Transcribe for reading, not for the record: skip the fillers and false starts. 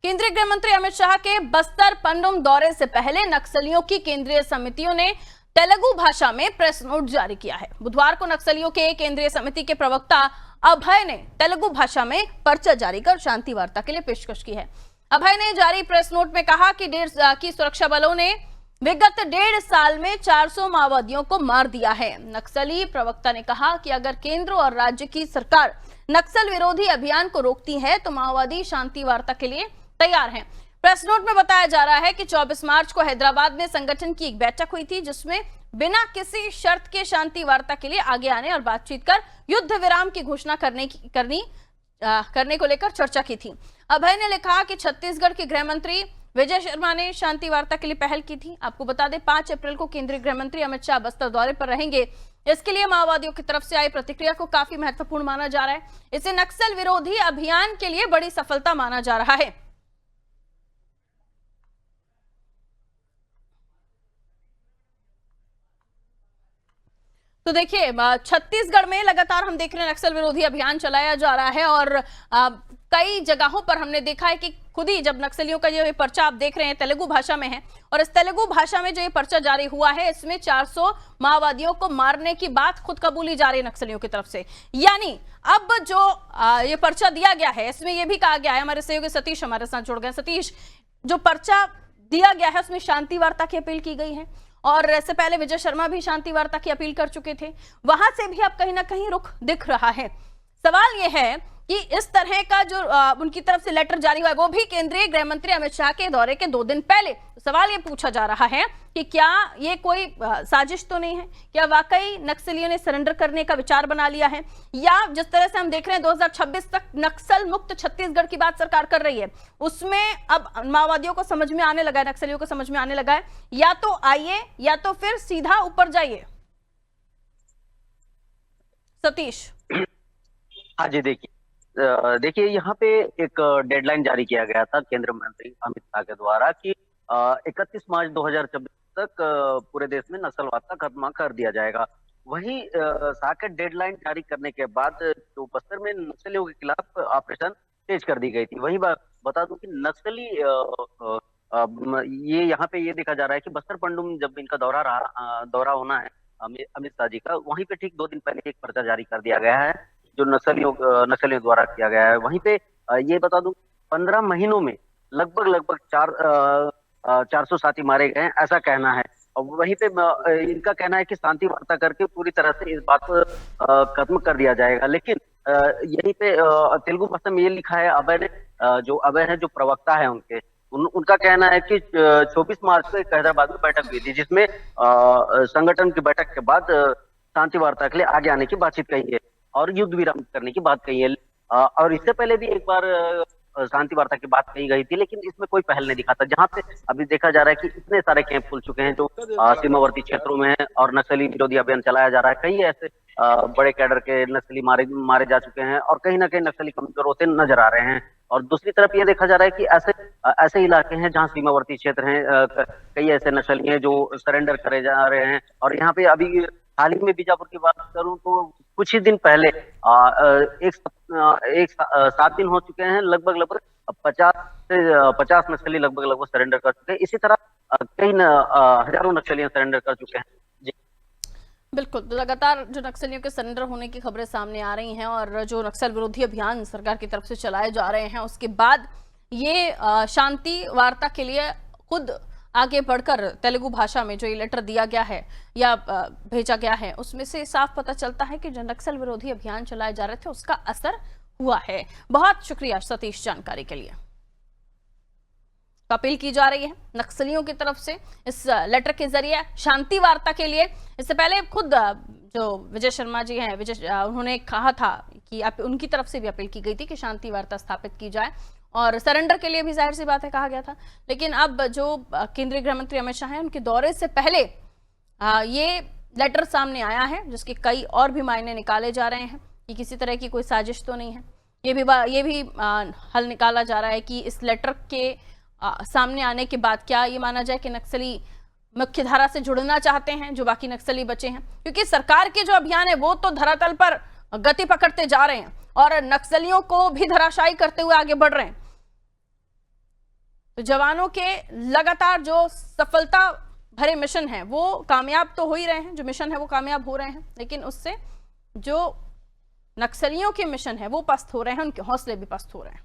केंद्रीय गृह मंत्री अमित शाह के बस्तर पन्नुम दौरे से पहले नक्सलियों की केंद्रीय समितियों ने तेलुगु भाषा में प्रेस नोट जारी किया है। बुधवार को नक्सलियों के केंद्रीय समिति के प्रवक्ता अभय ने तेलुगु भाषा में पर्चा जारी कर शांति वार्ता के लिए पेशकश की है। अभय ने जारी प्रेस नोट में कहा कि सुरक्षा बलों ने विगत 1.5 साल में 400 माओवादियों को मार दिया है। नक्सली प्रवक्ता ने कहा कि अगर केंद्र और राज्य की सरकार नक्सल विरोधी अभियान को रोकती है तो माओवादी शांति वार्ता के लिए तैयार हैं। प्रेस नोट में बताया जा रहा है कि 24 मार्च को हैदराबाद में संगठन की एक बैठक हुई थी, जिसमें बिना किसी शर्त के शांति वार्ता के लिए आगे आने और बातचीत कर युद्ध विराम की घोषणा करने को लेकर चर्चा की थी। अभय ने लिखा कि छत्तीसगढ़ के गृह मंत्री विजय शर्मा ने शांति वार्ता के लिए पहल की थी। आपको बता दें 5 अप्रैल को केंद्रीय गृह मंत्री अमित शाह बस्तर दौरे पर रहेंगे। इसके लिए माओवादियों की तरफ से आई प्रतिक्रिया को काफी महत्वपूर्ण माना जा रहा है। इसे नक्सल विरोधी अभियान के लिए बड़ी सफलता माना जा रहा है। तो देखिए, छत्तीसगढ़ में लगातार हम देख रहे हैं नक्सल विरोधी अभियान चलाया जा रहा है और कई जगहों पर हमने देखा है कि खुद ही जब नक्सलियों का ये पर्चा आप देख रहे हैं तेलुगु भाषा में है और इस तेलुगु भाषा में जो ये पर्चा जारी हुआ है इसमें 400 माओवादियों को मारने की बात खुद कबूली जा रही है नक्सलियों की तरफ से। यानी अब जो ये पर्चा दिया गया है इसमें यह भी कहा गया है, हमारे सहयोगी सतीश हमारे साथ जुड़ गए। सतीश, जो पर्चा दिया गया है उसमें शांति वार्ता की अपील की गई है और इससे पहले विजय शर्मा भी शांति वार्ता की अपील कर चुके थे, वहां से भी अब कहीं ना कहीं रुख दिख रहा है। सवाल यह है कि इस तरह का जो उनकी तरफ से लेटर जारी हुआ है वो भी केंद्रीय गृह मंत्री अमित शाह के दौरे के 2 दिन पहले। सवाल ये पूछा जा रहा है कि क्या ये कोई साजिश तो नहीं है, क्या वाकई नक्सलियों ने सरेंडर करने का विचार बना लिया है, या जिस तरह से हम देख रहे हैं 2026 तक नक्सल मुक्त छत्तीसगढ़ की बात सरकार कर रही है उसमें अब माओवादियों को समझ में आने लगा है, नक्सलियों को समझ में आने लगा है या तो आइए या तो फिर सीधा ऊपर जाइए। सतीश। हाँ जी, देखिए यहाँ पे एक डेडलाइन जारी किया गया था केंद्रीय मंत्री अमित शाह के द्वारा कि 31 मार्च 2024 तक पूरे देश में नस्लवाद खत्म कर दिया जाएगा। वहीं शाह के डेडलाइन जारी करने के बाद जो बस्तर में नक्सलियों के खिलाफ ऑपरेशन तेज कर दी गई थी। वहीं बता दूं कि नक्सली ये यहाँ पे ये देखा जा रहा है कि बस्तर पंडुम जब इनका दौरा होना है अमित शाह जी का, वहीं पे ठीक 2 दिन पहले एक पर्चा जारी कर दिया गया है जो नक्सलियों द्वारा किया गया है। वहीं पे ये बता दूं 15 महीनों में लगभग 400 साथी मारे गए हैं, ऐसा कहना है। और वहीं पे इनका कहना है कि शांति वार्ता करके पूरी तरह से इस बात को खत्म कर दिया जाएगा। लेकिन यहीं पे तेलुगु भाषा में ये लिखा है अभय है जो प्रवक्ता है उनका कहना है कि 24 मार्च को एक हैदराबाद में बैठक हुई थी जिसमें संगठन की बैठक के बाद शांति वार्ता के लिए आगे आने की बातचीत कही है और युद्ध विराम करने की बात कही है। और इससे पहले भी एक बार शांति वार्ता की बात कही गई थी, लेकिन इसमें कोई पहल नहीं दिखा था। जहां पे अभी देखा जा रहा है कि इतने सारे कैंप खुल चुके हैं जो सीमावर्ती क्षेत्रों में है और नक्सली विरोधी अभियान चलाया जा रहा है। कई ऐसे बड़े कैडर के नक्सली मारे जा चुके हैं और कहीं ना कहीं नक्सली कमजोर होते नजर आ रहे हैं। और दूसरी तरफ ये देखा जा रहा है कि ऐसे इलाके हैं जहां सीमावर्ती क्षेत्र हैं, कई ऐसे नक्सली हैं जो सरेंडर करे जा रहे हैं। और यहाँ पे अभी हाल ही में बीजापुर की बात करूं तो कुछ ही दिन पहले 7 दिन हो चुके हैं, लगभग 50 नक्सली लगभग सरेंडर कर चुके हैं। इसी तरह कई हजारों नक्सलियां सरेंडर कर चुके हैं। जी बिल्कुल, तो लगातार जो नक्सलियों के सरेंडर होने की खबरें सामने आ रही हैं और जो नक्सल विरोधी अभियान सरकार की तरफ से चलाए जा रहे हैं उसके बाद ये शांति वार्ता के लिए खुद आगे बढ़कर तेलुगु भाषा में जो ये लेटर दिया गया है या भेजा गया है उसमें से साफ पता चलता है कि जो नक्सल विरोधी अभियान चलाए जा रहे थे उसका असर हुआ है। बहुत शुक्रिया सतीश जानकारी के लिए। अपील की जा रही है नक्सलियों की तरफ से इस लेटर के जरिए शांति वार्ता के लिए। इससे पहले खुद जो विजय शर्मा जी हैं उन्होंने कहा था कि उनकी तरफ से भी अपील की गई थी कि शांति वार्ता स्थापित की जाए और सरेंडर के लिए भी जाहिर सी बात है कहा गया था। लेकिन अब जो केंद्रीय गृह मंत्री अमित शाह हैं उनके दौरे से पहले ये लेटर सामने आया है जिसके कई और भी मायने निकाले जा रहे हैं कि किसी तरह की कोई साजिश तो नहीं है। ये भी हल निकाला जा रहा है कि इस लेटर के सामने आने के बाद क्या ये माना जाए कि नक्सली मुख्य धारा से जुड़ना चाहते हैं जो बाकी नक्सली बचे हैं, क्योंकि सरकार के जो अभियान है वो तो धरातल पर गति पकड़ते जा रहे हैं और नक्सलियों को भी धराशायी करते हुए आगे बढ़ रहे हैं। तो जवानों के लगातार जो सफलता भरे मिशन हैं वो कामयाब तो हो ही रहे हैं, जो मिशन है वो कामयाब हो रहे हैं, लेकिन उससे जो नक्सलियों के मिशन है वो पस्त हो रहे हैं, उनके हौसले भी पस्त हो रहे हैं।